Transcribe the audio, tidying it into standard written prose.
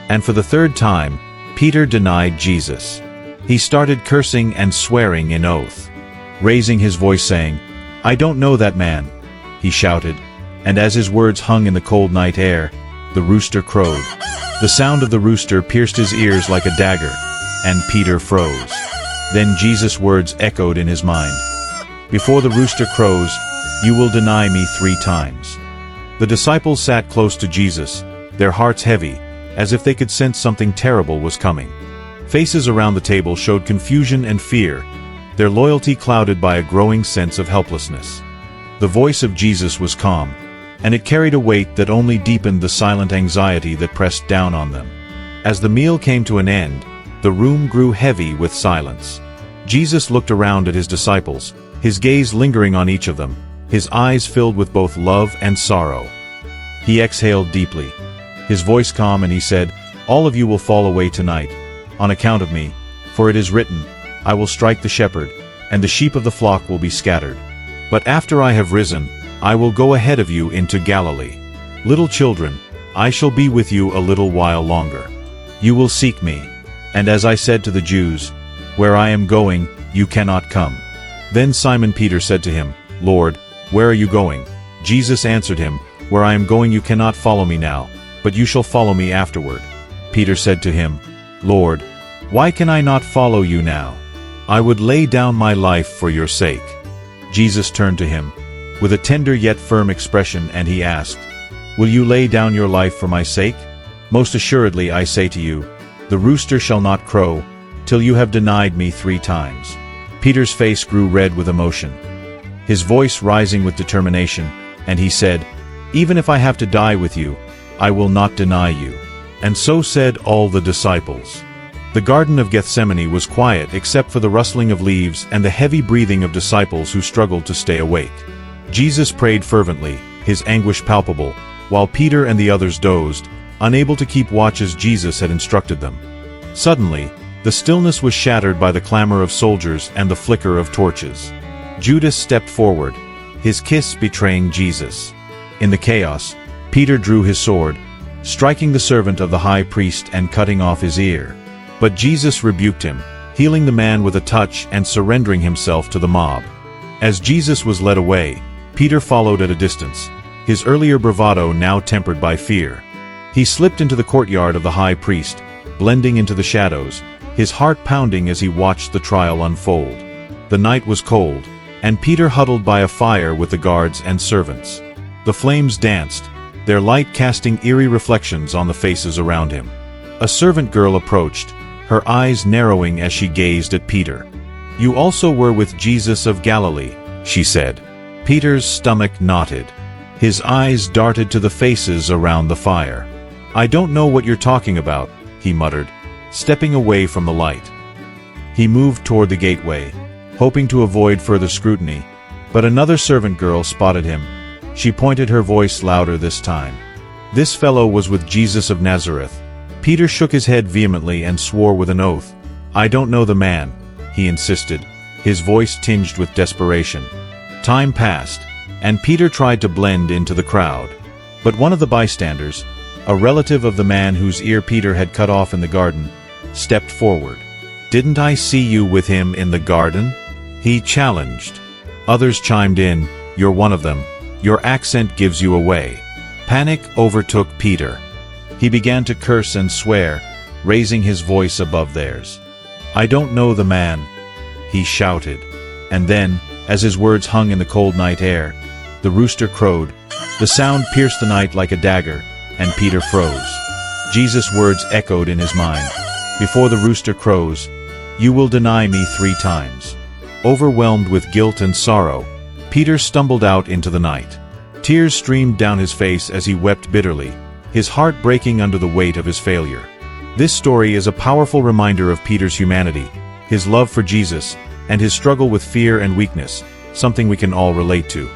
And for the third time, Peter denied Jesus. He started cursing and swearing in oath, raising his voice saying, "I don't know that man," he shouted, and as his words hung in the cold night air, the rooster crowed. The sound of the rooster pierced his ears like a dagger, and Peter froze. Then Jesus' words echoed in his mind. "Before the rooster crows, you will deny me 3 times." The disciples sat close to Jesus, their hearts heavy, as if they could sense something terrible was coming. Faces around the table showed confusion and fear, their loyalty clouded by a growing sense of helplessness. The voice of Jesus was calm, and it carried a weight that only deepened the silent anxiety that pressed down on them. As the meal came to an end, the room grew heavy with silence. Jesus looked around at his disciples, his gaze lingering on each of them, his eyes filled with both love and sorrow. He exhaled deeply, his voice calm, and he said, "All of you will fall away tonight, on account of me, for it is written, I will strike the shepherd, and the sheep of the flock will be scattered. But after I have risen, I will go ahead of you into Galilee. Little children, I shall be with you a little while longer. You will seek me, and as I said to the Jews, where I am going, you cannot come." Then Simon Peter said to him, "Lord, where are you going?" Jesus answered him, "Where I am going you cannot follow me now, but you shall follow me afterward." Peter said to him, "Lord, why can I not follow you now? I would lay down my life for your sake." Jesus turned to him, with a tender yet firm expression, and he asked, "Will you lay down your life for my sake? Most assuredly I say to you, the rooster shall not crow, till you have denied me 3 times." Peter's face grew red with emotion, his voice rising with determination, and he said, "Even if I have to die with you, I will not deny you." And so said all the disciples. The Garden of Gethsemane was quiet except for the rustling of leaves and the heavy breathing of disciples who struggled to stay awake. Jesus prayed fervently, his anguish palpable, while Peter and the others dozed, unable to keep watch as Jesus had instructed them. Suddenly, the stillness was shattered by the clamor of soldiers and the flicker of torches. Judas stepped forward, his kiss betraying Jesus. In the chaos, Peter drew his sword, striking the servant of the high priest and cutting off his ear. But Jesus rebuked him, healing the man with a touch and surrendering himself to the mob. As Jesus was led away, Peter followed at a distance, his earlier bravado now tempered by fear. He slipped into the courtyard of the high priest, blending into the shadows, his heart pounding as he watched the trial unfold. The night was cold, and Peter huddled by a fire with the guards and servants. The flames danced, their light casting eerie reflections on the faces around him. A servant girl approached, her eyes narrowing as she gazed at Peter. "You also were with Jesus of Galilee," she said. Peter's stomach knotted. His eyes darted to the faces around the fire. "I don't know what you're talking about," he muttered, stepping away from the light. He moved toward the gateway, hoping to avoid further scrutiny, but another servant girl spotted him. She pointed, her voice louder this time. This fellow was with Jesus of Nazareth. Peter shook his head vehemently and swore with an oath. "I don't know the man," he insisted, his voice tinged with desperation. Time passed, and Peter tried to blend into the crowd. But one of the bystanders, a relative of the man whose ear Peter had cut off in the garden, stepped forward. "Didn't I see you with him in the garden?" he challenged. Others chimed in, "You're one of them. Your accent gives you away." Panic overtook Peter. He began to curse and swear, raising his voice above theirs. "I don't know the man," he shouted. And then, as his words hung in the cold night air, the rooster crowed. The sound pierced the night like a dagger, and Peter froze. Jesus' words echoed in his mind. "Before the rooster crows, you will deny me 3 times." Overwhelmed with guilt and sorrow, Peter stumbled out into the night. Tears streamed down his face as he wept bitterly, his heart breaking under the weight of his failure. This story is a powerful reminder of Peter's humanity, his love for Jesus, and his struggle with fear and weakness, something we can all relate to.